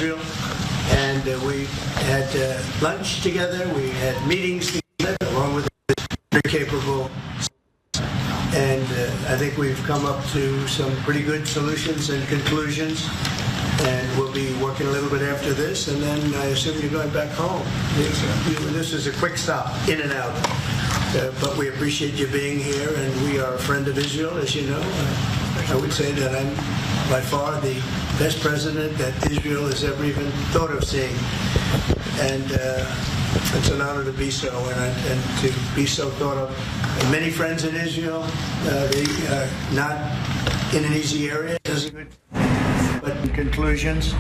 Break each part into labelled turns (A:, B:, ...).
A: Israel, and we had lunch together, we had meetings together, along with very capable, and I think we've come up to some pretty good solutions and conclusions, and we'll be working a little bit after this, and then I assume you're going back home. Yes, sir. This is a quick stop, in and out. But we appreciate you being here, and we are a friend of Israel, as you know. I would say that I'm by far the best president that Israel has ever even thought of seeing. And it's an honor to be so, and to be so thought of. Many friends in Israel, they are not in an easy area, but in conclusions.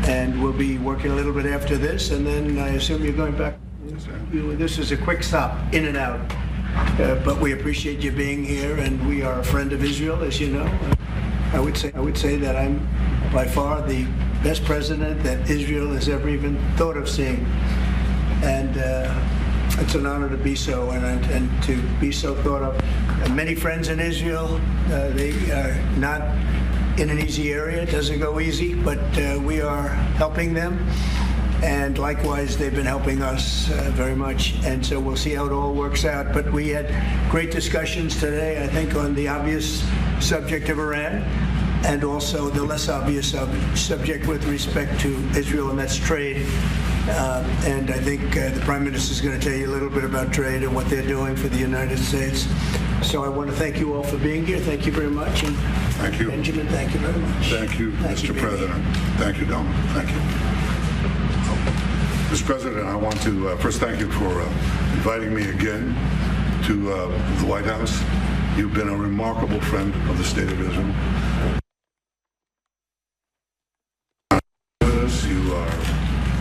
A: And we'll be working a little bit after this, and then I assume you're going back. This is a quick stop, in and out. But we appreciate you being here, and we are a friend of Israel, as you know. I would say that I'm by far the best president that Israel has ever even thought of seeing. And it's an honor to be so, and to be so thought of. Many friends in Israel, they are not in an easy area. It doesn't go easy, but we are helping them. And likewise, they've been helping us very much. And so we'll see how it all works out. But we had great discussions today, I think, on the obvious subject of Iran, and also the less obvious subject with respect to Israel, and that's trade. And I think the Prime Minister is going to tell you a little bit about trade and what they're doing for the United States. So I want to thank you all for being here. Thank you very much. And
B: thank you.
A: Benjamin, thank you very much.
B: Thank you, Mr. President. Thank you, Donald. Thank you. Mr. President, I want to first thank you for inviting me again to the White House. You've been a remarkable friend of the State of Israel. You are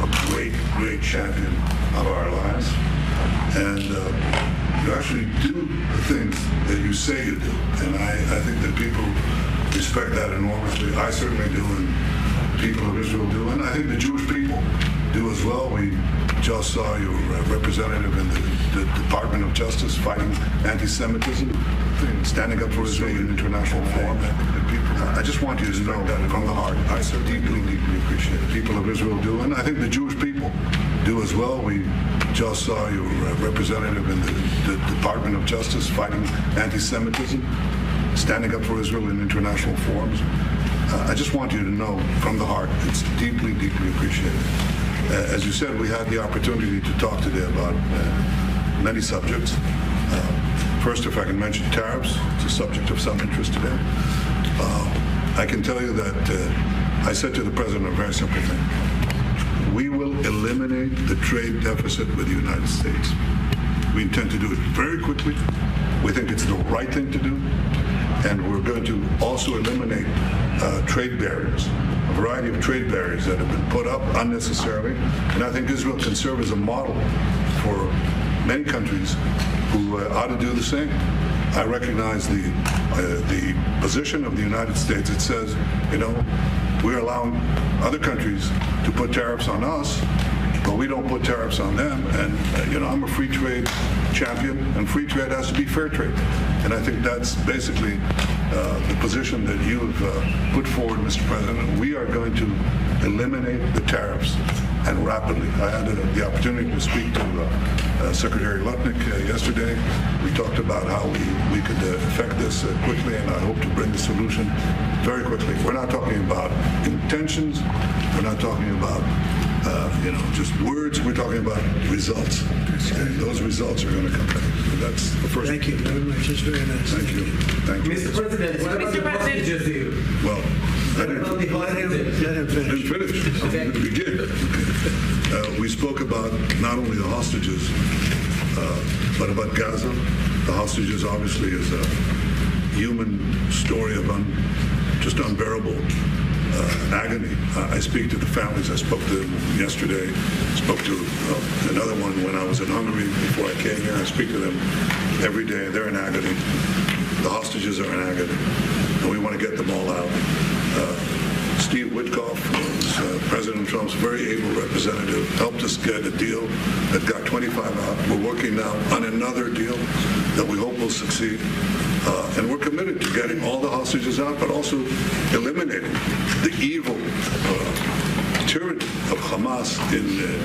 B: a great, great champion of our lives. And you actually do the things that you say you do. And I think that people respect that enormously. I certainly do, and people of Israel do. And I think the Jewish people do as well. We just saw your representative in the Department of Justice fighting anti-Semitism, standing up for Israel in international forum. I just want you to know that from the heart. I so deeply, deeply appreciate it. People of Israel do, and I think the Jewish people do as well. We just saw your representative in the Department of Justice fighting anti-Semitism, standing up for Israel in international forums. I just want you to know from the heart, it's deeply, deeply appreciated. As you said, we had the opportunity to talk today about many subjects. First, if I can mention tariffs, it's a subject of some interest today. I can tell you that I said to the President a very simple thing. We will eliminate the trade deficit with the United States. We intend to do it very quickly. We think it's the right thing to do. And we're going to also eliminate trade barriers, a variety of trade barriers that have been put up unnecessarily. And I think Israel can serve as a model for many countries who ought to do the same. I recognize the position of the United States. It says, you know, we're allowing other countries to put tariffs on us, but we don't put tariffs on them. And, you know, I'm a free trade champion, and free trade has to be fair trade. And I think that's basically the position that you have put forward, Mr. President. We are going to eliminate the tariffs, and rapidly. I had the opportunity to speak to Secretary Lutnick yesterday. We talked about how we could effect this quickly, and I hope to bring the solution very quickly. We're not talking about intentions. We're not talking about just words. We're talking about results. And those results are going to come back. So that's the first.
A: Thank you very much. It's very nice.
B: Thank you. Thank you.
C: Mr. President, what about the hostages here?
B: Well, let him finish.
C: Okay.
B: Begin. We spoke about not only the hostages, but about Gaza. The hostages obviously is a human story of just unbearable agony. I speak to the families. I spoke to them yesterday. Spoke to another one when I was in Hungary before I came here. I speak to them every day. They're in agony. The hostages are in agony, and we want to get them all out. Steve Witkoff was President Trump's very able representative, helped us get a deal that got 25 out. We're working now on another deal that we hope will succeed. And we're committed to getting all the hostages out, but also eliminating the evil tyranny Hamas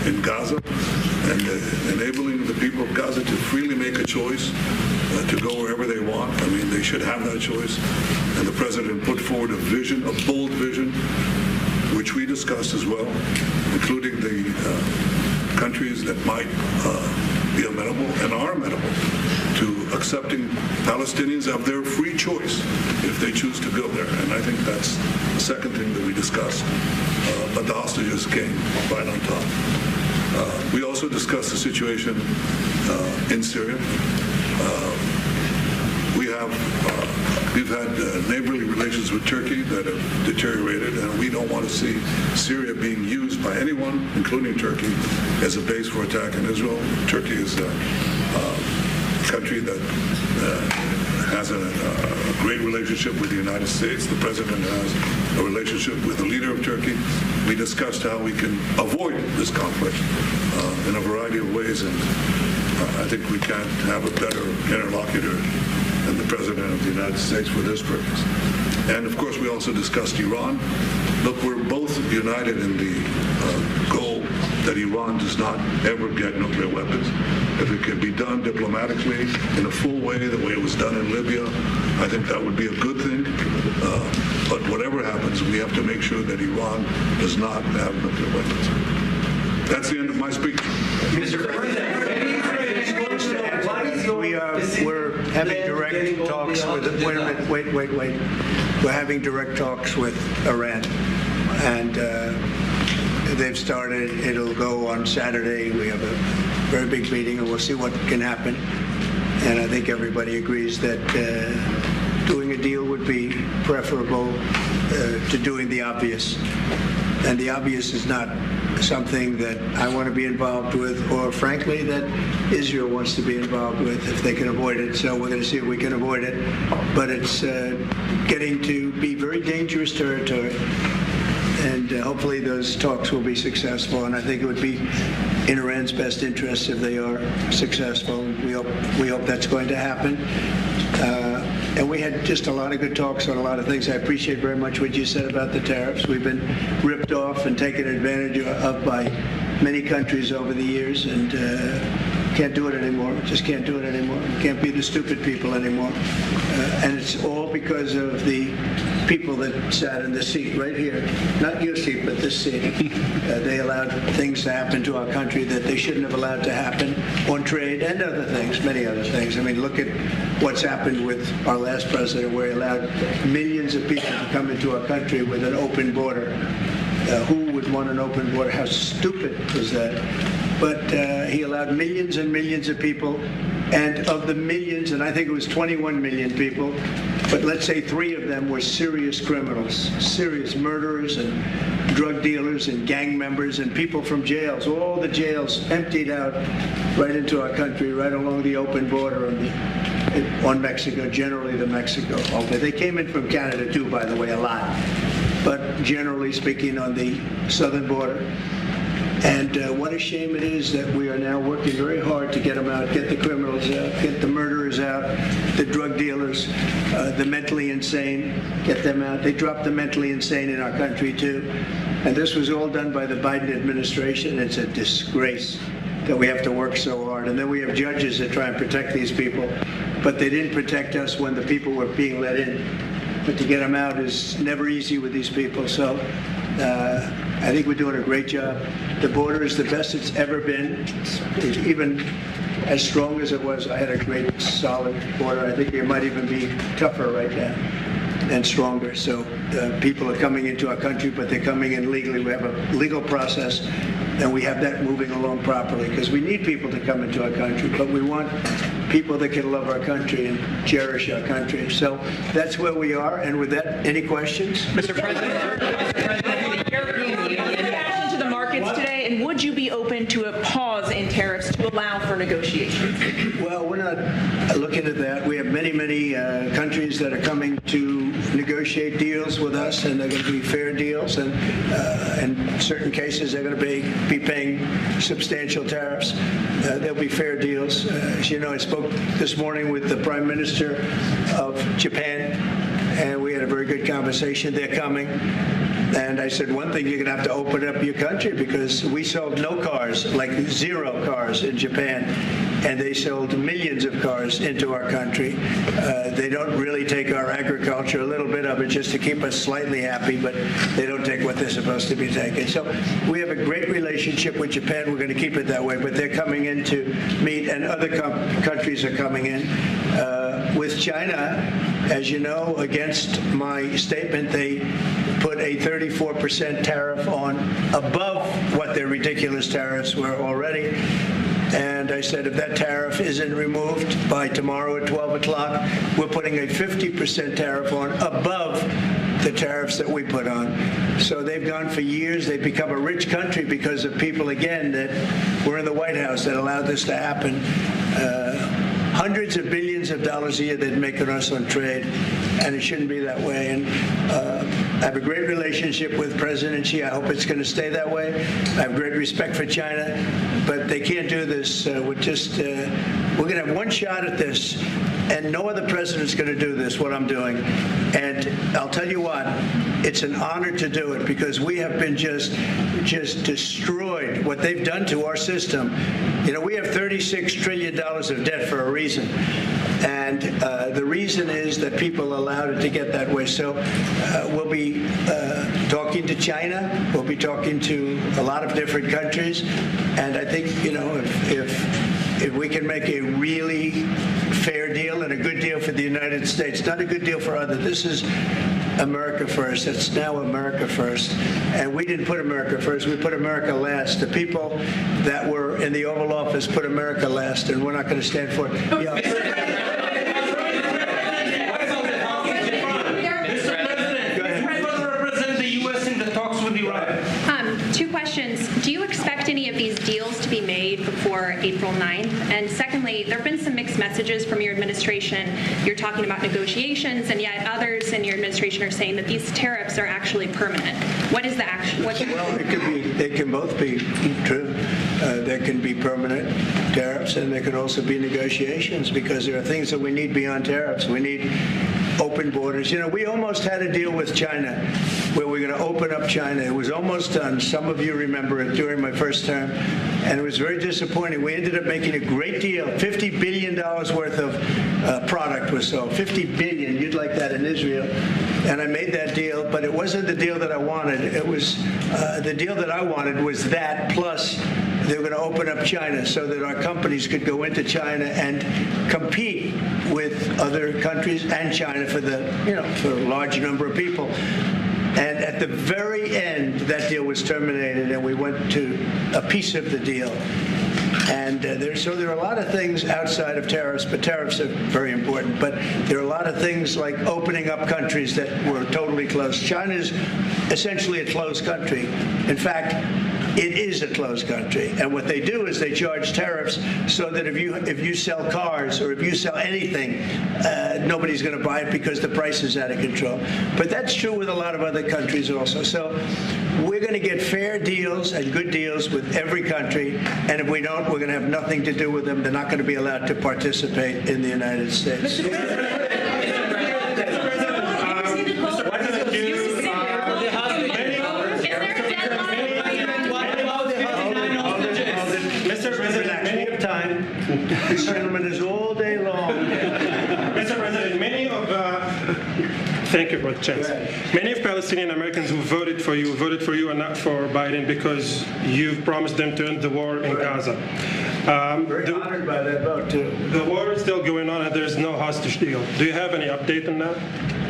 B: in Gaza and enabling the people of Gaza to freely make a choice to go wherever they want. I mean, they should have that choice. And the president put forward a vision, a bold vision, which we discussed as well, including the countries that might be amenable and are amenable to accepting Palestinians of their free choice if they choose to go there. And I think that's the second thing that we discussed. But the hostages came right on top. We also discussed the situation in Syria. We've had neighborly relations with Turkey that have deteriorated, and we don't want to see Syria being used by anyone, including Turkey, as a base for attack in Israel. Turkey is a country that has a great relationship with the United States. The president has a relationship with the leader of Turkey. We discussed how we can avoid this conflict in a variety of ways, and I think we can't have a better interlocutor than the President of the United States for this purpose. And of course, we also discussed Iran. Look, we're both united in the goal that Iran does not ever get nuclear weapons. If it can be done diplomatically in a full way, the way it was done in Libya, I think that would be a good thing. But whatever happens, we have to make sure that Iran does not have nuclear weapons. That's the end of my speech.
C: Mr. President,
A: We're having direct talks with. Wait. We're having direct talks with Iran, and they've started. It'll go on Saturday. We have a very big meeting, and we'll see what can happen. And I think everybody agrees that doing a deal would be preferable to doing the obvious. And the obvious is not something that I want to be involved with, or frankly, that Israel wants to be involved with if they can avoid it. So we're going to see if we can avoid it. But it's getting to be very dangerous territory. And hopefully those talks will be successful. And I think it would be in Iran's best interest if they are successful. We hope that's going to happen. And we had just a lot of good talks on a lot of things. I appreciate very much what you said about the tariffs. We've been ripped off and taken advantage of by many countries over the years, and can't do it anymore. Just can't do it anymore. Can't be the stupid people anymore. And it's all because of the people that sat in the seat right here. Not your seat, but this seat. They allowed things to happen to our country that they shouldn't have allowed to happen on trade and other things, many other things. I mean, look at what's happened with our last president, where he allowed millions of people to come into our country with an open border. Who would want an open border? How stupid was that? But he allowed millions and millions of people, and of the millions, and I think it was 21 million people, but let's say 3 of them were serious criminals, serious murderers and drug dealers and gang members and people from jails. All the jails emptied out right into our country, right along the open border on Mexico, generally the Mexico. Okay, they came in from Canada too, by the way, a lot. But generally speaking, on the southern border. And what a shame it is that we are now working very hard to get them out, get the criminals out, get the murderers out, the drug dealers, the mentally insane, get them out. They dropped the mentally insane in our country too. And this was all done by the Biden administration. It's a disgrace that we have to work so hard. And then we have judges that try and protect these people. But they didn't protect us when the people were being let in. But to get them out is never easy with these people. So I think we're doing a great job. The border is the best it's ever been. It's even as strong as it was. I had a great, solid border. I think it might even be tougher right now and stronger. So people are coming into our country, but they're coming in legally. We have a legal process, and we have that moving along properly, because we need people to come into our country, but we want people that can love our country and cherish our country. So that's where we are. And with that, any questions?
D: Mr. President, reaction to the markets today, and would you be open to a pause in tariffs to allow for negotiations?
A: Well, we're not looking at that. We have many, many countries that are coming to negotiate deals with us, and they're going to be fair deals, and in certain cases they're going to be paying substantial tariffs. There'll be fair deals. As you know, I spoke this morning with the Prime Minister of Japan, and we had a very good conversation. They're coming. And I said, one thing, you're going to have to open up your country because we sold no cars, like 0 cars in Japan, and they sold millions of cars into our country. They don't really take our agriculture, a little bit of it just to keep us slightly happy, but they don't take what they're supposed to be taking. So we have a great relationship with Japan. We're going to keep it that way, but they're coming in to meet, and other countries are coming in. With China, as you know, against my statement, they put a 34% tariff on above what their ridiculous tariffs were already. And I said, if that tariff isn't removed by tomorrow at 12 o'clock, we're putting a 50% tariff on above the tariffs that we put on. So they've gone for years. They've become a rich country because of people, again, that were in the White House that allowed this to happen. Hundreds of billions of dollars a year they'd make on us on trade, and it shouldn't be that way. And I have a great relationship with President Xi. I hope it's going to stay that way. I have great respect for China, but they can't do this. We're going to have one shot at this, and no other president's going to do this, what I'm doing. And I'll tell you what, it's an honor to do it because we have been just destroyed. What they've done to our system. You know, we have $36 trillion of debt for a reason. And the reason is that people allowed it to get that way. So we'll be talking to China. We'll be talking to a lot of different countries. And I think, you know, if we can make a really fair deal and a good deal for the United States, not a good deal for others. This is America first. It's now America first. And we didn't put America first. We put America last. The people that were in the Oval Office put America last, and we're not going to stand for it. Yeah.
E: Two questions. Do you expect any of these deals to be made before April 9th? And secondly, there have been some mixed messages from your administration. You're talking about negotiations, and yet others in your administration are saying that these tariffs are actually permanent. What is the action?
A: Well, it could be. They can both be true. There can be permanent tariffs, and there can also be negotiations because there are things that we need beyond tariffs. We need open borders. You know, we almost had a deal with China where we're going to open up China. It was almost done. Some of you remember it during my first term, and it was very disappointing. We ended up making a great deal. $50 billion worth of product was sold. $50 billion. You'd like that in Israel. And I made that deal, but it wasn't the deal that I wanted. It was the deal that I wanted was that plus they were going to open up China so that our companies could go into China and compete with other countries and China for for a large number of people. And at the very end, that deal was terminated, and we went to a piece of the deal. And there are a lot of things outside of tariffs, but tariffs are very important. But there are a lot of things like opening up countries that were totally closed. China is essentially a closed country. In fact, it is a closed country. And what they do is they charge tariffs so that if you sell cars or if you sell anything, nobody's going to buy it because the price is out of control. But that's true with a lot of other countries also. So we're going to get fair deals and good deals with every country. And if we don't, we're going to have nothing to do with them. They're not going to be allowed to participate in the United States. This gentleman is all day long.
F: Mr. President, thank you for the chance. Many of Palestinian Americans who voted for you and not for Biden because you've promised them to end the war in Gaza.
A: Very honored by that vote, too.
F: The war is still going on and there's no hostage deal. Do you have any update on that?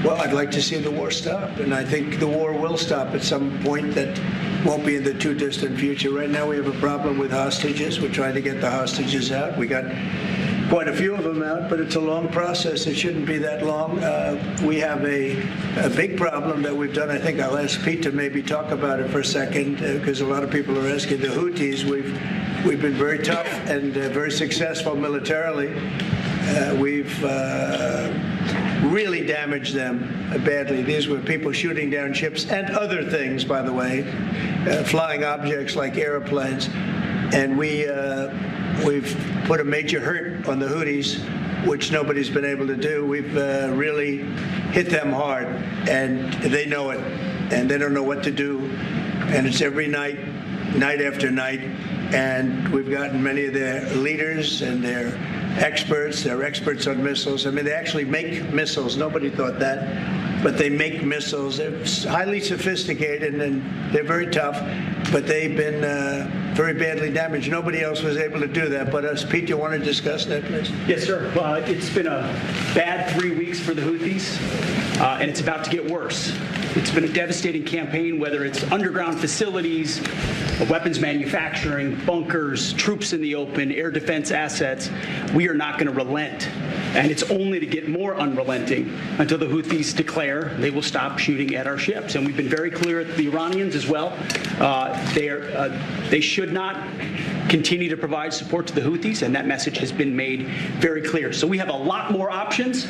A: Well, I'd like to see the war stop, and I think the war will stop at some point that won't be in the too distant future. Right now we have a problem with hostages. We're trying to get the hostages out. We got quite a few of them out, but it's a long process. It shouldn't be that long. We have a big problem that we've done. I think I'll ask Pete to maybe talk about it for a second, because a lot of people are asking. The Houthis, we've been very tough and very successful militarily. We've really damaged them badly. These were people shooting down ships and other things, by the way, flying objects like airplanes. And we've put a major hurt on the Houthis, which nobody's been able to do. We've really hit them hard, and they know it. and they don't know what to do, and it's every night, night after night, and we've gotten many of their leaders and their experts. They're experts on missiles. I mean, they actually make missiles. Nobody thought that, but they make missiles. They're highly sophisticated, and they're very tough, but they've been very badly damaged. Nobody else was able to do that but us. Pete, you want to discuss that, please?
G: Yes, sir. It's been a bad 3 weeks for the Houthis, and it's about to get worse. It's been a devastating campaign, whether it's underground facilities, weapons manufacturing, bunkers, troops in the open, air defense assets. We are not going to relent. And it's only to get more unrelenting until the Houthis declare they will stop shooting at our ships. And we've been very clear at the Iranians as well. They should not continue to provide support to the Houthis, and that message has been made very clear. So we have a lot more options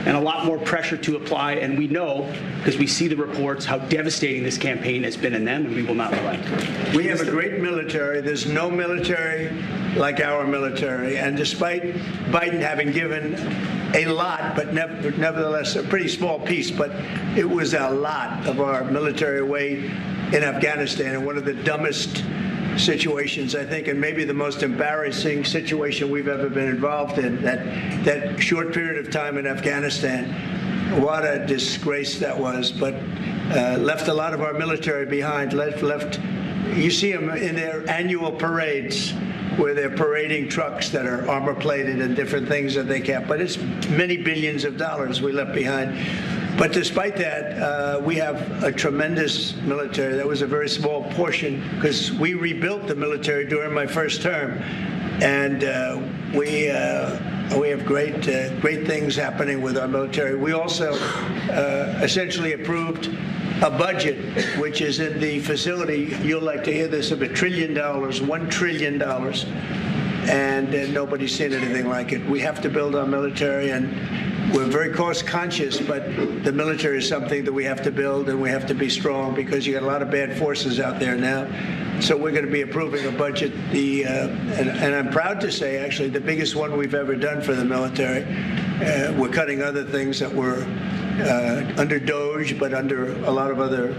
G: and a lot more pressure to apply, and we know, because we see the reports, how devastating this campaign has been in them, and we will not relent.
A: We have a great military. There's no military like our military, and despite Biden having given a lot, but nevertheless a pretty small piece, but it was a lot of our military away in Afghanistan, and one of the dumbest situations, I think, and maybe the most embarrassing situation we've ever been involved in, that short period of time in Afghanistan. What a disgrace that was, but left a lot of our military behind. Left. You see them in their annual parades where they're parading trucks that are armor-plated and different things that they can't. But it's many billions of dollars we left behind. But despite that, we have a tremendous military. That was a very small portion because we rebuilt the military during my first term. And we have great things happening with our military. We also essentially approved a budget, which is in the facility, you'll like to hear this, of $1 trillion, $1 trillion. And nobody's seen anything like it. We have to build our military, and we're very cost conscious, but the military is something that we have to build, and we have to be strong because you got a lot of bad forces out there now. So we're going to be approving a budget, and I'm proud to say, actually, the biggest one we've ever done for the military. We're cutting other things that were under DOGE, but under a lot of other.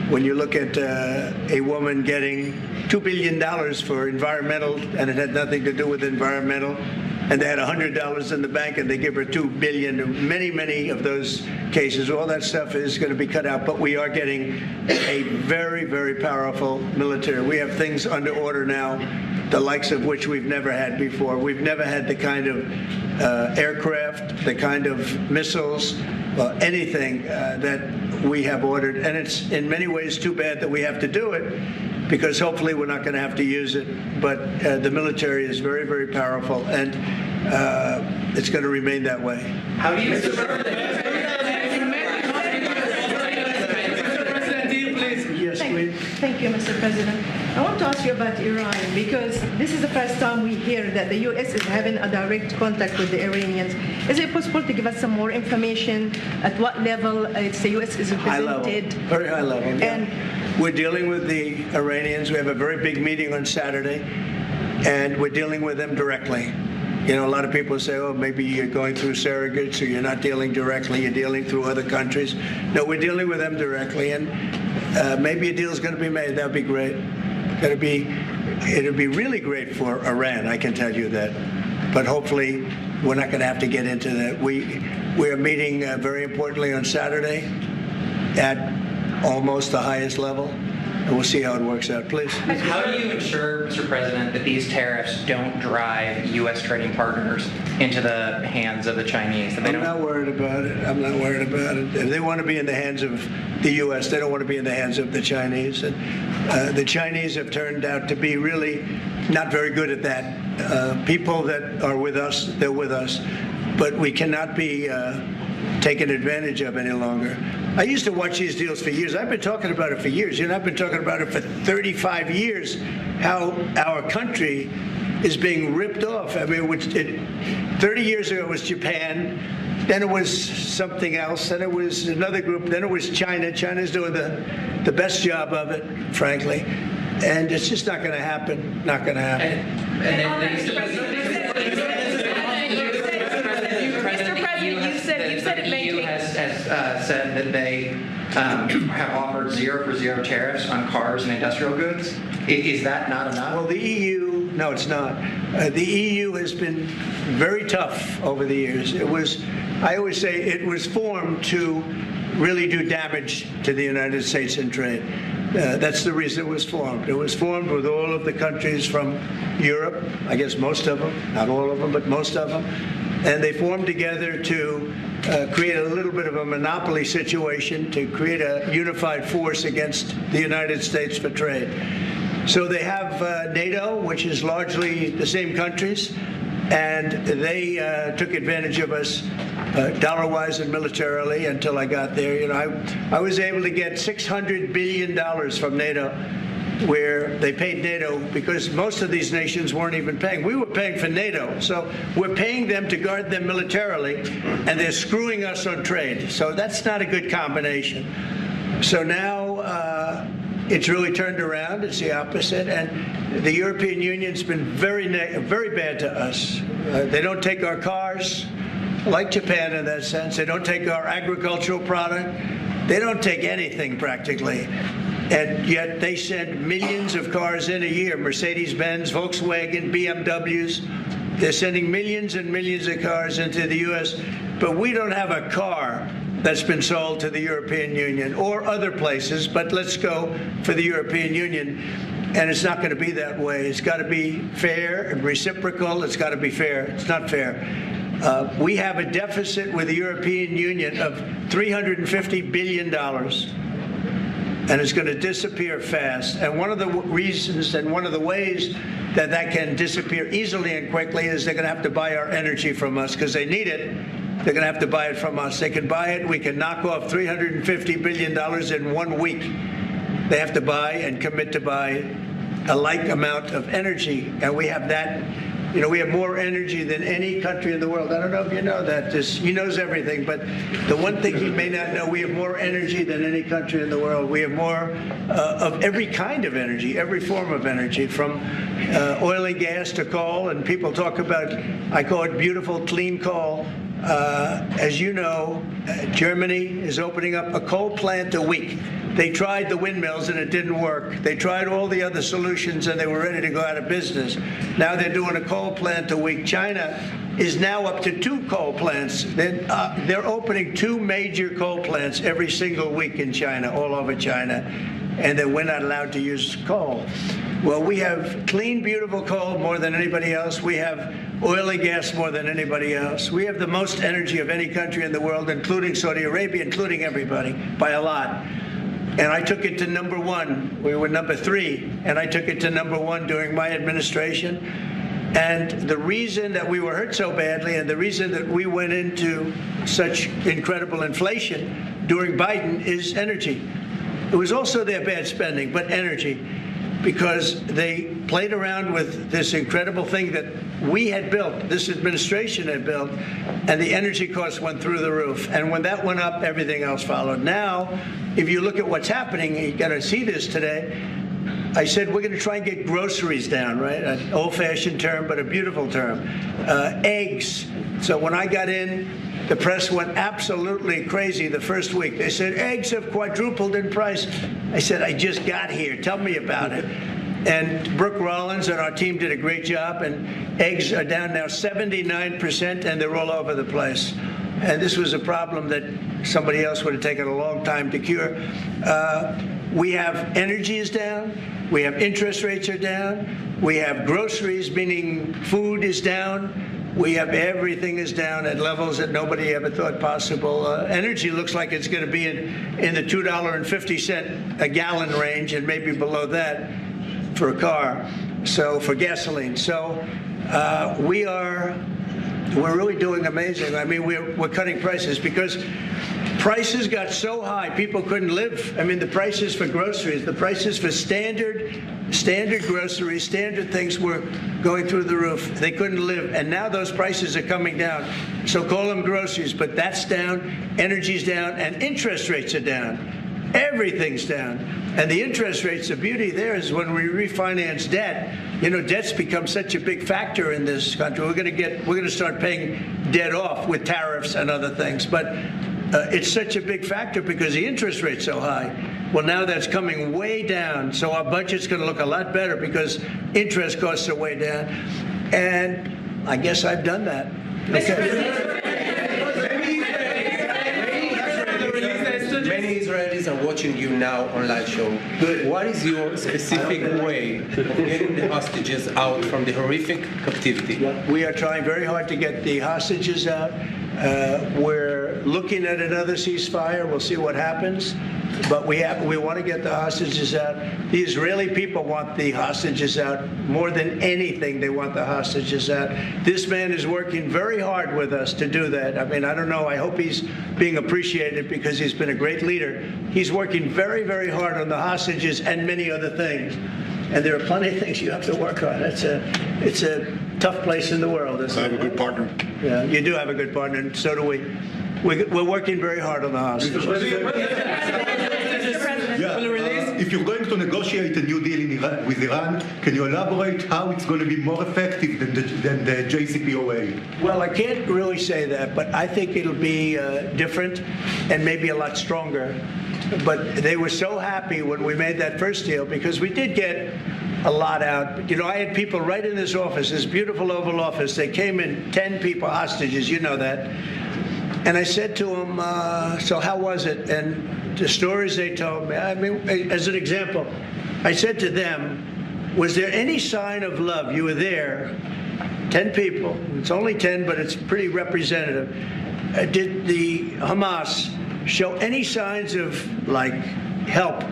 A: When you look at a woman getting $2 billion for environmental, and it had nothing to do with environmental, and they had $100 in the bank, and they give her $2 billion. Many of those cases, all that stuff is going to be cut out. But we are getting a very, very powerful military. We have things under order now, the likes of which we've never had before. We've never had the kind of aircraft, the kind of missiles, anything that we have ordered. And it's in many ways too bad that we have to do it, because hopefully we're not going to have to use it. But the military is very, very powerful, and it's going to remain that way.
C: How do you...
A: Yes, please.
H: Thank you, Mr. President. I want to ask you about Iran, because this is the first time we hear that the U.S. is having a direct contact with the Iranians. Is it possible to give us some more information at what level the U.S. is represented?
A: High level, very high level. Yeah.
H: And
A: we're dealing with the Iranians. We have a very big meeting on Saturday, and we're dealing with them directly. You know, a lot of people say, oh, maybe you're going through surrogates, or you're not dealing directly, you're dealing through other countries. No, we're dealing with them directly, and maybe a deal's going to be made. That'd be great. It'd be really great for Iran, I can tell you that. But hopefully, we're not going to have to get into that. We are meeting very importantly on Saturday at almost the highest level, and we'll see how it works out. Please.
C: How do you ensure, Mr. President, that these tariffs don't drive U.S. trading partners into the hands of the Chinese? That they
A: I'm not worried about it. I'm not worried about it. If they want to be in the hands of the U.S., they don't want to be in the hands of the Chinese. And the Chinese have turned out to be really not very good at that. People that are with us, they're with us. But we cannot be taken advantage of any longer. I used to watch these deals for years. I've been talking about it for years. I've been talking about it for 35 years, how our country is being ripped off. I mean, 30 years ago it was Japan, then it was something else, then it was another group, then it was China. China's doing the best job of it, frankly. And it's just not going to happen. Not going to happen.
D: Mr. President, you said it maintains.
C: Has said that they have offered 0 for 0 tariffs on cars and industrial goods. Is that not enough?
A: Well, the EU, no, it's not. The EU has been very tough over the years. I always say it was formed to really do damage to the United States in trade. That's the reason it was formed. It was formed with all of the countries from Europe, I guess most of them, not all of them, but most of them. And they formed together to create a little bit of a monopoly situation, to create a unified force against the United States for trade. So they have NATO, which is largely the same countries, and they took advantage of us dollar-wise and militarily until I got there. You know, I was able to get $600 billion from NATO, where they paid NATO because most of these nations weren't even paying. We were paying for NATO, so we're paying them to guard them militarily, and they're screwing us on trade. So that's not a good combination. So now it's really turned around. It's the opposite, and the European Union's been very bad to us. They don't take our cars, like Japan in that sense. They don't take our agricultural product. They don't take anything practically. And yet they send millions of cars in a year, Mercedes-Benz, Volkswagen, BMWs. They're sending millions and millions of cars into the U.S., but we don't have a car that's been sold to the European Union or other places, but let's go for the European Union. And it's not going to be that way. It's got to be fair and reciprocal. It's got to be fair. It's not fair. We have a deficit with the European Union of $350 billion. And it's going to disappear fast. And one of the reasons and one of the ways that that can disappear easily and quickly is they're going to have to buy our energy from us because they need it. They're going to have to buy it from us. They can buy it. We can knock off $350 billion in 1 week. They have to buy and commit to buy a like amount of energy. And we have that. You know, we have more energy than any country in the world. I don't know if you know that. He knows everything. But the one thing he may not know, we have more energy than any country in the world. We have more of every kind of energy, every form of energy, from oil and gas to coal. And people talk about, I call it beautiful, clean coal. As you know, Germany is opening up a coal plant a week. They tried the windmills and it didn't work. They tried all the other solutions and they were ready to go out of business. Now they're doing a coal plant a week. China is now up to 2 coal plants. They're opening 2 major coal plants every single week in China, all over China. And then we're not allowed to use coal. Well, we have clean, beautiful coal more than anybody else. We have oil and gas more than anybody else. We have the most energy of any country in the world, including Saudi Arabia, including everybody, by a lot. And I took it to number 1. We were number 3, and I took it to number 1 during my administration. And the reason that we were hurt so badly and the reason that we went into such incredible inflation during Biden is energy. It was also their bad spending, but energy, because they played around with this incredible thing that we had built, this administration had built, and the energy costs went through the roof. And when that went up, everything else followed. Now, if you look at what's happening, you got to see this today. I said we're going to try and get groceries down, right? An old-fashioned term, but a beautiful term. Eggs. So when I got in, the press went absolutely crazy the first week. They said, eggs have quadrupled in price. I said, I just got here. Tell me about it. And Brooke Rollins and our team did a great job, and eggs are down now 79%, and they're all over the place. And this was a problem that somebody else would have taken a long time to cure. We have energy is down. We have interest rates are down. We have groceries, meaning food is down. We have everything is down at levels that nobody ever thought possible. Energy looks like it's going to be in the $2.50 a gallon range, and maybe below that for a car. So for gasoline. So we're really doing amazing. I mean, we're cutting prices because prices got so high people couldn't live. I mean, the prices for groceries, the prices for standard groceries, standard things were going through the roof. They couldn't live. And now those prices are coming down. So call them groceries, but that's down, energy's down, and interest rates are down. Everything's down. And the interest rates, the beauty there is when we refinance debt, you know, debt's become such a big factor in this country. We're going to start paying debt off with tariffs and other things. But it's such a big factor because the interest rate's so high. Well, now that's coming way down, so our budget's going to look a lot better because interest costs are way down. And I guess I've done that. Okay.
I: Many Israelis are watching you now on live show.
A: Good.
I: What is your specific way of getting the hostages out from the horrific captivity?
A: We are trying very hard to get the hostages out. We're looking at another ceasefire. We'll see what happens. But we want to get the hostages out. The Israeli people want the hostages out more than anything. They want the hostages out. This man is working very hard with us to do that. I mean, I don't know. I hope he's being appreciated because he's been a great leader. He's working very, very hard on the hostages and many other things. And there are plenty of things you have to work on. It's a tough place in the world.
B: I have a good partner.
A: Yeah, you do have a good partner, and so do we. We're working very hard on the hostages.
J: If you're going to negotiate a new deal with Iran, can you elaborate how it's going to be more effective than the JCPOA?
A: Well, I can't really say that, but I think it'll be different and maybe a lot stronger. But they were so happy when we made that first deal because we did get a lot out. You know, I had people right in this office, this beautiful Oval Office. They came in, 10 people, hostages, you know that. And I said to them, so how was it? And the stories they told me, I mean, as an example, I said to them, was there any sign of love? You were there, 10 people. It's only 10, but it's pretty representative. Did the Hamas show any signs of, like, help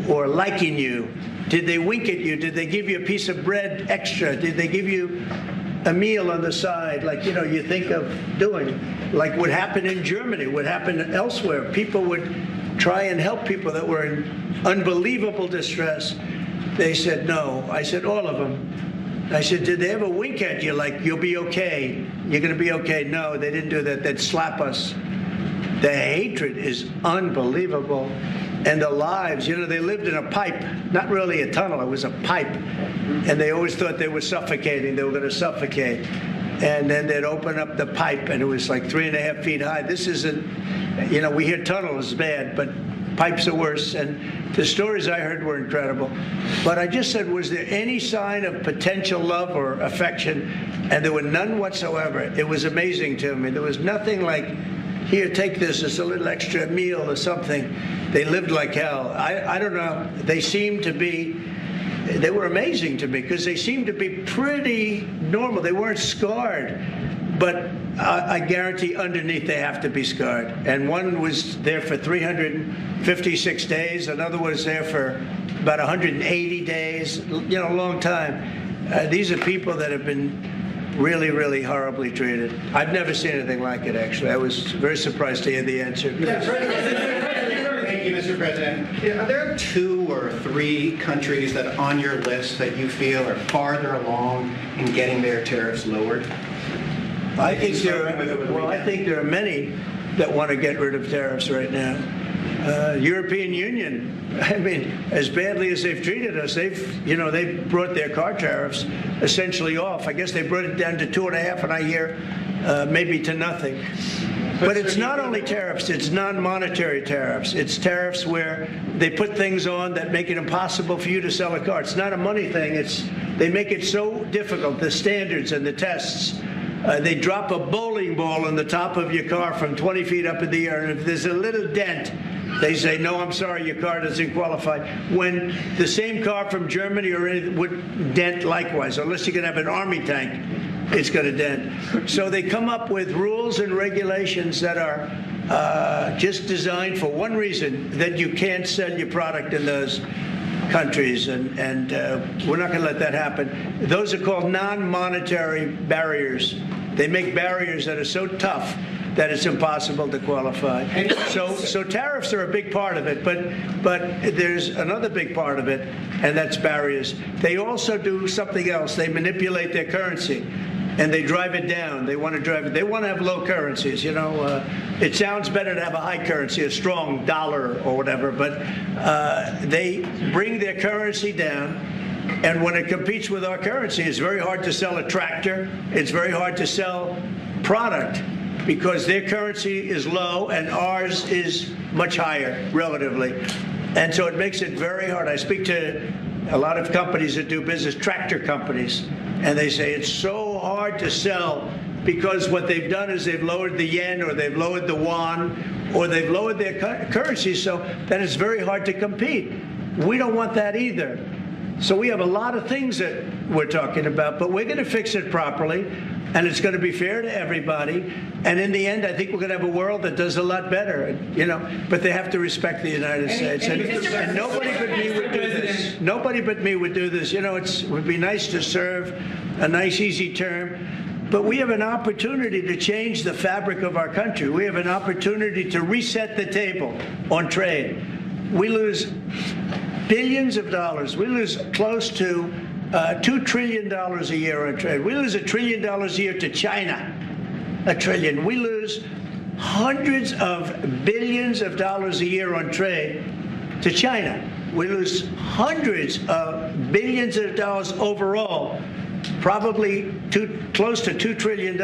A: or liking you? Did they wink at you? Did they give you a piece of bread extra? Did they give you a meal on the side, like, you know, you think of doing, like what happened in Germany, what happened elsewhere? People would try and help people that were in unbelievable distress. They said no. I said all of them. I said, did they ever wink at you like, you'll be okay, you're going to be okay? No, they didn't do that. They'd slap us. The hatred is unbelievable. And the lives, you know, they lived in a pipe, not really a tunnel, it was a pipe. And they always thought they were suffocating, they were going to suffocate. And then they'd open up the pipe, and it was like 3.5 feet high. This isn't, you know, we hear tunnels is bad, but pipes are worse. And the stories I heard were incredible. But I just said, was there any sign of potential love or affection? And there were none whatsoever. It was amazing to me. There was nothing like, here, take this, it's a little extra meal or something. They lived like hell. I don't know. They seemed to be, they were amazing to me because they seemed to be pretty normal. They weren't scarred. But I guarantee underneath they have to be scarred. And one was there for 356 days. Another was there for about 180 days. You know, a long time. These are people that have been really, really horribly treated. I've never seen anything like it, actually. I was very surprised to hear the answer.
K: Thank you, Mr. President. Are there 2 or 3 countries that are on your list that you feel are farther along in getting their tariffs lowered?
A: I think there are many that want to get rid of tariffs right now. European Union, I mean, as badly as they've treated us, they've brought their car tariffs essentially off. I guess they brought it down to 2.5, and I hear maybe to nothing. But it's not only tariffs, it's non-monetary tariffs. It's tariffs where they put things on that make it impossible for you to sell a car. It's not a money thing. They make it so difficult, the standards and the tests. They drop a bowling ball on the top of your car from 20 feet up in the air, and if there's a little dent, they say, no, I'm sorry, your car doesn't qualify. When the same car from Germany or anything would dent likewise, unless you can have an army tank, it's going to dent. So they come up with rules and regulations that are just designed for one reason, that you can't sell your product in those countries, and we're not going to let that happen. Those are called non-monetary barriers. They make barriers that are so tough that it's impossible to qualify. So tariffs are a big part of it, but there's another big part of it, and that's barriers. They also do something else. They manipulate their currency, and they drive it down. They want to have low currencies. You know, it sounds better to have a high currency, a strong dollar or whatever, but they bring their currency down. And when it competes with our currency, it's very hard to sell a tractor. It's very hard to sell product because their currency is low and ours is much higher relatively. And so it makes it very hard. I speak to a lot of companies that do business, tractor companies, and they say it's so hard to sell because what they've done is they've lowered the yen or they've lowered the yuan or they've lowered their currency so that it's very hard to compete. We don't want that either. So we have a lot of things that we're talking about, but we're going to fix it properly, and it's going to be fair to everybody. And in the end, I think we're going to have a world that does a lot better, but they have to respect the United States. And nobody but me would do this. Nobody but me would do this. It would be nice to serve a nice, easy term. But we have an opportunity to change the fabric of our country. We have an opportunity to reset the table on trade. We lose billions of dollars. We lose close to $2 trillion a year on trade. We lose $1 trillion a year to China. $1 trillion. We lose hundreds of billions of dollars a year on trade to China. We lose hundreds of billions of dollars overall, probably close to $2 trillion.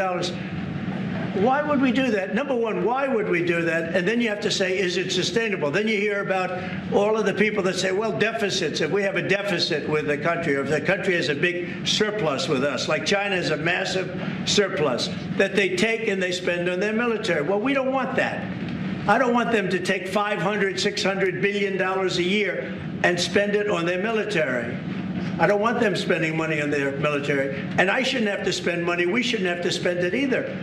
A: Why would we do that? Number one, why would we do that? And then you have to say, is it sustainable? Then you hear about all of the people that say, well, deficits. If we have a deficit with the country, or if the country has a big surplus with us, like China has a massive surplus, that they take and they spend on their military. Well, we don't want that. I don't want them to take $500, $600 billion a year and spend it on their military. I don't want them spending money on their military. And I shouldn't have to spend money. We shouldn't have to spend it either.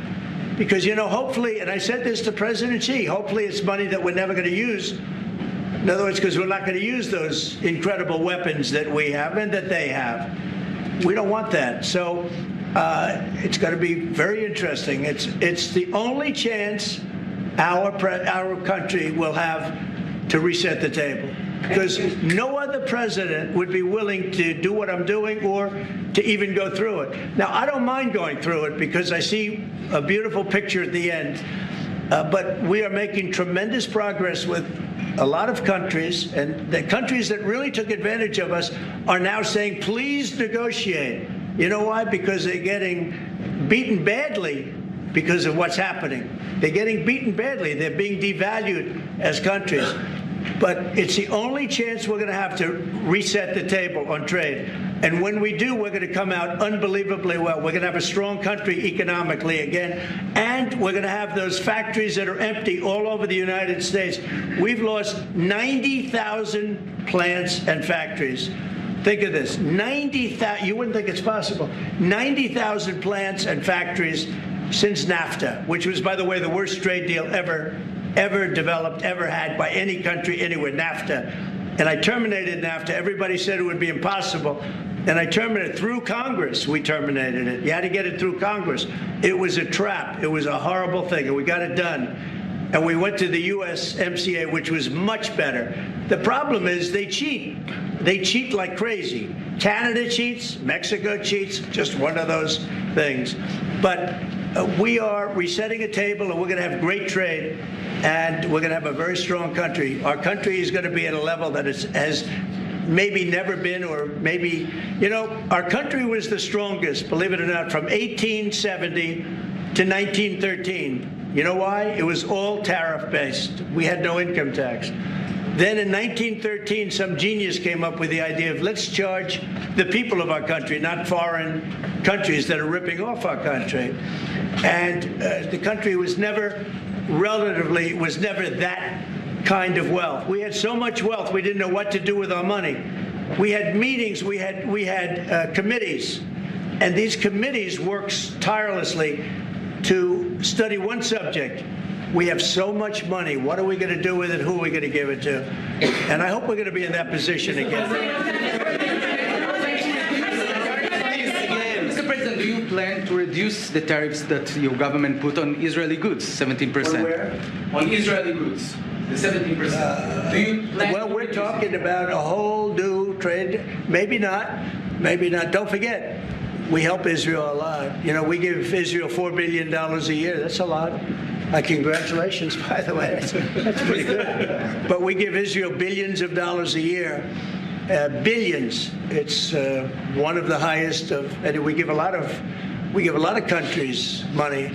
A: Because, hopefully, and I said this to President Xi, hopefully it's money that we're never going to use. In other words, because we're not going to use those incredible weapons that we have and that they have. We don't want that. So it's going to be very interesting. It's the only chance our country will have to reset the table. Because no other president would be willing to do what I'm doing or to even go through it. Now, I don't mind going through it because I see a beautiful picture at the end. But we are making tremendous progress with a lot of countries, and the countries that really took advantage of us are now saying, please negotiate. You know why? Because they're getting beaten badly because of what's happening. They're getting beaten badly. They're being devalued as countries. But it's the only chance we're going to have to reset the table on trade. And when we do, we're going to come out unbelievably well. We're going to have a strong country economically again. And we're going to have those factories that are empty all over the United States. We've lost 90,000 plants and factories. Think of this, 90,000, you wouldn't think it's possible, 90,000 plants and factories since NAFTA, which was, by the way, the worst trade deal ever developed, ever had by any country anywhere, NAFTA. And I terminated NAFTA. Everybody said it would be impossible. And I terminated it through Congress. We terminated it. You had to get it through Congress. It was a trap. It was a horrible thing. And we got it done. And we went to the USMCA, which was much better. The problem is they cheat. They cheat like crazy. Canada cheats. Mexico cheats. Just one of those things. But we are resetting a table, and we're going to have great trade. And we're going to have a very strong country. Our country is going to be at a level that has maybe never been, or maybe, our country was the strongest, believe it or not, from 1870 to 1913. You know why? It was all tariff-based. We had no income tax. Then in 1913, some genius came up with the idea of let's charge the people of our country, not foreign countries that are ripping off our country. And the country was never that kind of wealth. We had so much wealth, we didn't know what to do with our money. We had meetings, we had committees, and these committees worked tirelessly to study one subject. We have so much money. What are we going to do with it? Who are we going to give it to? And I hope we're going to be in that position again.
L: Mr. President, do you plan to reduce the tariffs that your government put on Israeli goods, 17%?
A: On where?
L: On Israeli goods, the 17%. Do you plan
A: well, we're talking about a whole new trade. Maybe not. Maybe not. Don't forget, we help Israel a lot. We give Israel $4 billion a year. That's a lot. Congratulations, by the way. That's pretty good. But we give Israel billions of dollars a year. Billions. It's one of the highest of, and we give a lot of countries money.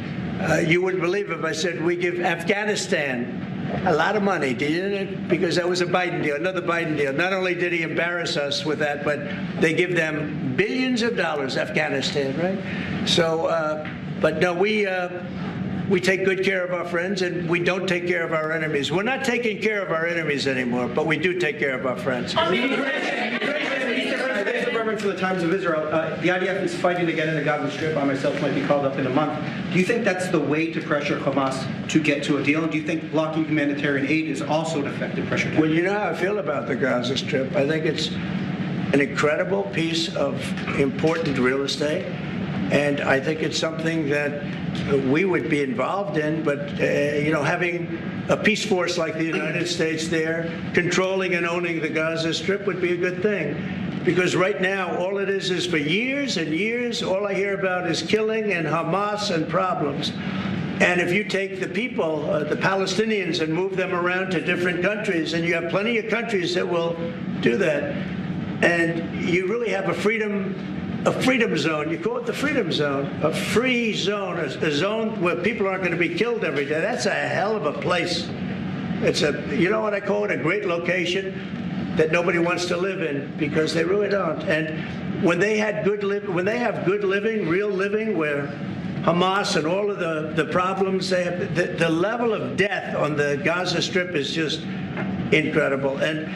A: You wouldn't believe if I said we give Afghanistan a lot of money, didn't it? Because that was a Biden deal, another Biden deal. Not only did he embarrass us with that, but they give them billions of dollars, Afghanistan, right? So, but no, we take good care of our friends, and we don't take care of our enemies. We're not taking care of our enemies anymore, but we do take care of our friends.
G: For the Times of Israel, the IDF is fighting again in the Gaza Strip. I myself might be called up in a month. Do you think that's the way to pressure Hamas to get to a deal? And do you think blocking humanitarian aid is also an effective pressure tactic?
A: Well, you know how I feel about the Gaza Strip. I think it's an incredible piece of important real estate, and I think it's something that we would be involved in, but having a peace force like the United States there, controlling and owning the Gaza Strip would be a good thing. Because right now, all it is for years and years, all I hear about is killing and Hamas and problems. And if you take the people, the Palestinians, and move them around to different countries, and you have plenty of countries that will do that, and you really have a freedom zone. You call it the freedom zone, a free zone, a zone where people aren't going to be killed every day. That's a hell of a place. It's you know what I call it, a great location that nobody wants to live in, because they really don't. And when they have good living, real living, where Hamas and all of the problems they have, the level of death on the Gaza Strip is just incredible. And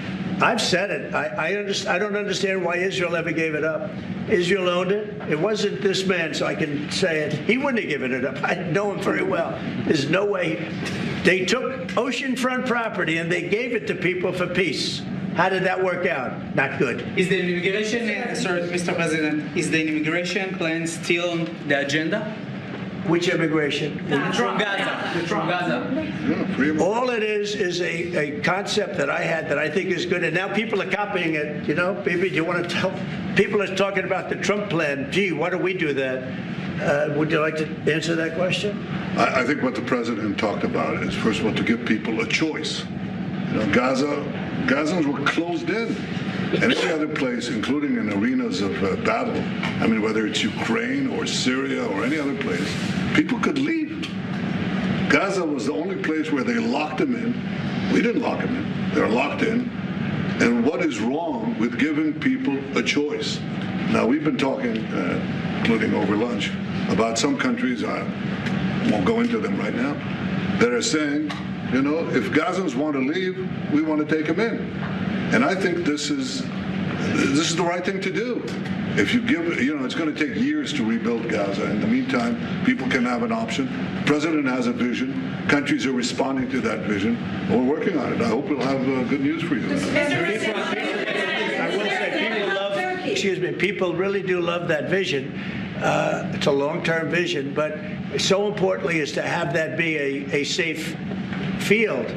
A: I've said it. I don't understand why Israel ever gave it up. Israel owned it. It wasn't this man, so I can say it. He wouldn't have given it up. I know him very well. There's no way. They took oceanfront property and they gave it to people for peace. How did that work out? Not good.
L: Is the immigration, Mr. President, is the immigration plan still on the agenda?
A: Which immigration?
L: From Gaza.
A: All it is a concept that I had that I think is good, and now people are copying it. You know, maybe you want to tell people are talking about the Trump plan. Gee, why don't we do that? Would you like to answer that question?
B: I think what the president talked about is, first of all, to give people a choice. You know, Gazans were closed in. And any other place, including in arenas of battle, I mean, whether it's Ukraine or Syria or any other place, people could leave. Gaza was the only place where they locked them in. We didn't lock them in. They're locked in. And what is wrong with giving people a choice? Now, we've been talking, including over lunch, about some countries, I won't go into them right now, that are saying, you know, if Gazans want to leave, we want to take them in. And I think this is the right thing to do. If you give, you know, it's going to take years to rebuild Gaza. In the meantime, people can have an option. The president has a vision. Countries are responding to that vision. We're working on it. I hope we'll have good news for you.
A: I will say, people really do love that vision. It's a long-term vision, but so importantly is to have that be a safe field.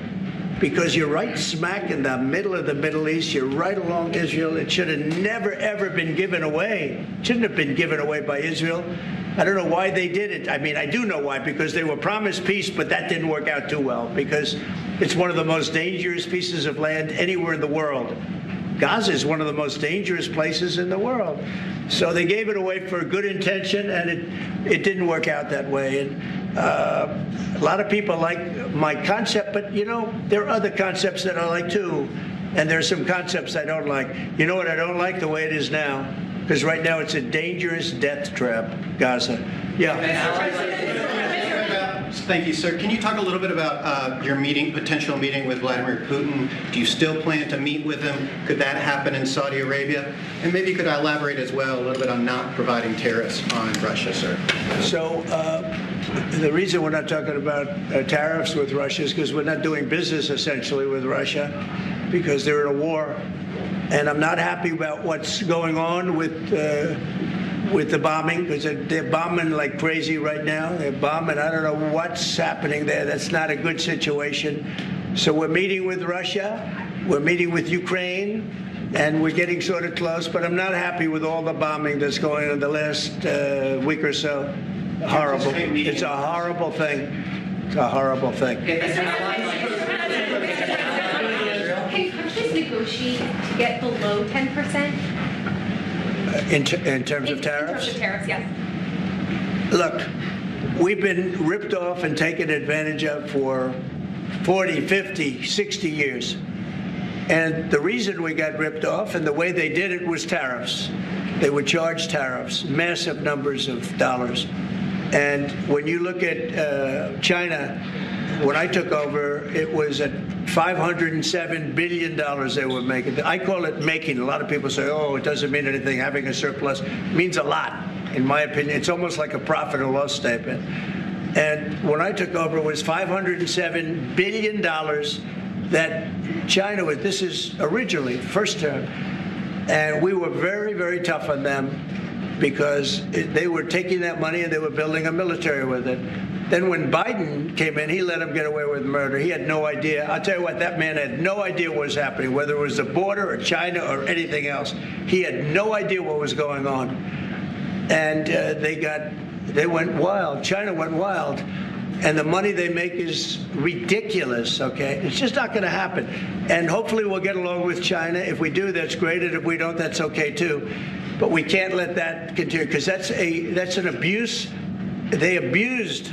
A: Because you're right smack in the middle of the Middle East. You're right along Israel. It should have never, ever been given away. It shouldn't have been given away by Israel. I don't know why they did it. I mean, I do know why, because they were promised peace, but that didn't work out too well, because it's one of the most dangerous pieces of land anywhere in the world. Gaza is one of the most dangerous places in the world. So they gave it away for a good intention, and it didn't work out that way. And a lot of people like my concept, but, you know, there are other concepts that I like, too. And there are some concepts I don't like. You know what I don't like? The way it is now. Because right now it's a dangerous death trap, Gaza. Yeah.
K: Thank you, sir. Can you talk a little bit about your potential meeting with Vladimir Putin? Do you still plan to meet with him? Could that happen in Saudi Arabia? And maybe you could elaborate as well a little bit on not providing tariffs on Russia, sir.
A: So the reason we're not talking about tariffs with Russia is because we're not doing business essentially with Russia, because they're in a war. And I'm not happy about what's going on with the bombing, because they're bombing like crazy right now. They're bombing. I don't know what's happening there. That's not a good situation. So we're meeting with Russia. We're meeting with Ukraine. And we're getting sort of close. But I'm not happy with all the bombing that's going on the last week or so. Horrible. It's a horrible thing. It's a horrible thing.
M: Can countries negotiate to get below 10%?
A: In terms of tariffs?
M: In terms of tariffs, yes.
A: Look, we've been ripped off and taken advantage of for 40, 50, 60 years. And the reason we got ripped off and the way they did it was tariffs. They would charge tariffs, massive numbers of dollars. And when you look at China, when I took over, it was at $507 billion they were making. I call it making. A lot of people say, oh, it doesn't mean anything. Having a surplus means a lot, in my opinion. It's almost like a profit or loss statement. And when I took over, it was $507 billion that China was. This is originally, first term. And we were very, very tough on them because they were taking that money and they were building a military with it. Then when Biden came in, he let him get away with murder. He had no idea. I'll tell you what, that man had no idea what was happening, whether it was the border or China or anything else. He had no idea what was going on. And they went wild. China went wild. And the money they make is ridiculous, okay? It's just not going to happen. And hopefully we'll get along with China. If we do, that's great. And if we don't, that's okay, too. But we can't let that continue because that's an abuse. They abused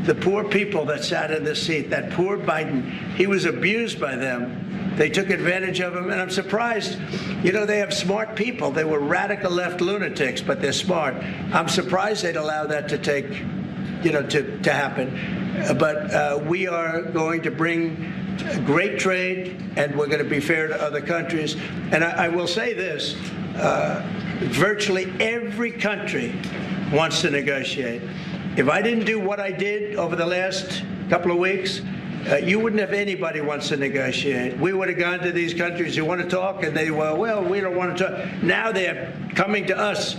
A: the poor people that sat in the seat. That poor Biden, he was abused by them. They took advantage of him, and I'm surprised. You know, they have smart people. They were radical left lunatics, but they're smart. I'm surprised they'd allow that to take, to happen. But we are going to bring great trade, and we're going to be fair to other countries. And I will say this, virtually every country wants to negotiate. If I didn't do what I did over the last couple of weeks, you wouldn't have anybody wants to negotiate. We would have gone to these countries who want to talk, and they were, well, we don't want to talk. Now they're coming to us.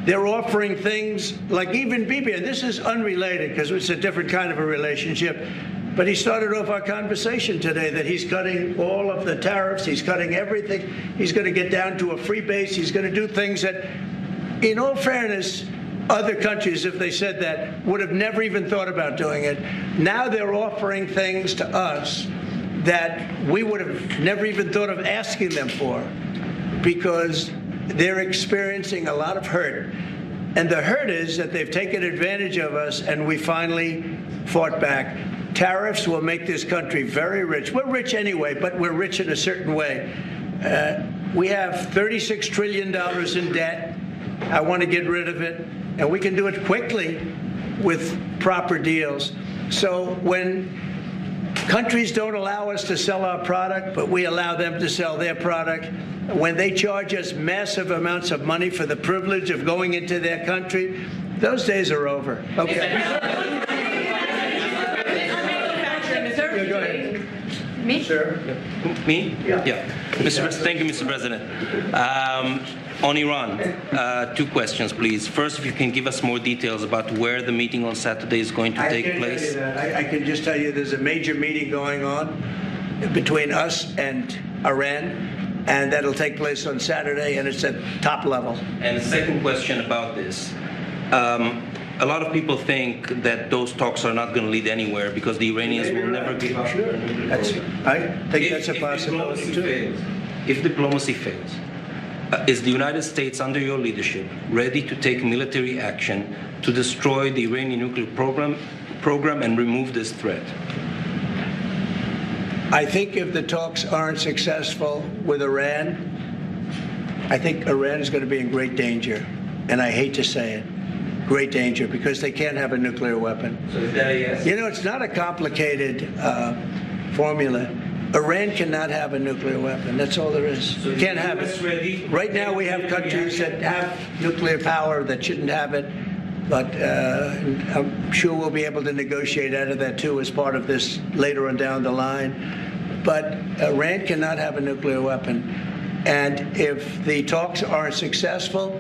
A: They're offering things like even Bibi, and this is unrelated because it's a different kind of a relationship, but he started off our conversation today that he's cutting all of the tariffs, he's cutting everything, he's going to get down to a free base, he's going to do things that, in all fairness, other countries, if they said that, would have never even thought about doing it. Now they're offering things to us that we would have never even thought of asking them for because they're experiencing a lot of hurt. And the hurt is that they've taken advantage of us and we finally fought back. Tariffs will make this country very rich. We're rich anyway, but we're rich in a certain way. We have $36 trillion in debt. I want to get rid of it. And we can do it quickly with proper deals. So when countries don't allow us to sell our product, but we allow them to sell their product, when they charge us massive amounts of money for the privilege of going into their country, those days are over. Okay. Go ahead.
M: Me?
A: Sure.
N: Me?
A: Yeah.
N: Thank you, Mr. President. On Iran, two questions, please. First, if you can give us more details about where the meeting on Saturday is going to take place.
A: I can't tell you that. I can just tell you there's a major meeting going on between us and Iran, and that'll take place on Saturday, and it's at top level.
N: And the second question about this. A lot of people think that those talks are not going to lead anywhere because the Iranians will never give up.
A: Sure. I think that's a possibility, too.
N: If diplomacy fails, is the United States, under your leadership, ready to take military action to destroy the Iranian nuclear program and remove this threat?
A: I think if the talks aren't successful with Iran, I think Iran is going to be in great danger. And I hate to say it. Great danger, because they can't have a nuclear weapon.
N: So is that a yes?
A: You know, it's not a complicated formula. Iran cannot have a nuclear weapon. That's all there is.
N: So
A: can't have it.
N: Ready?
A: Right now we have countries that have nuclear power that shouldn't have it. But I'm sure we'll be able to negotiate out of that, too, as part of this later on down the line. But Iran cannot have a nuclear weapon. And if the talks aren't successful,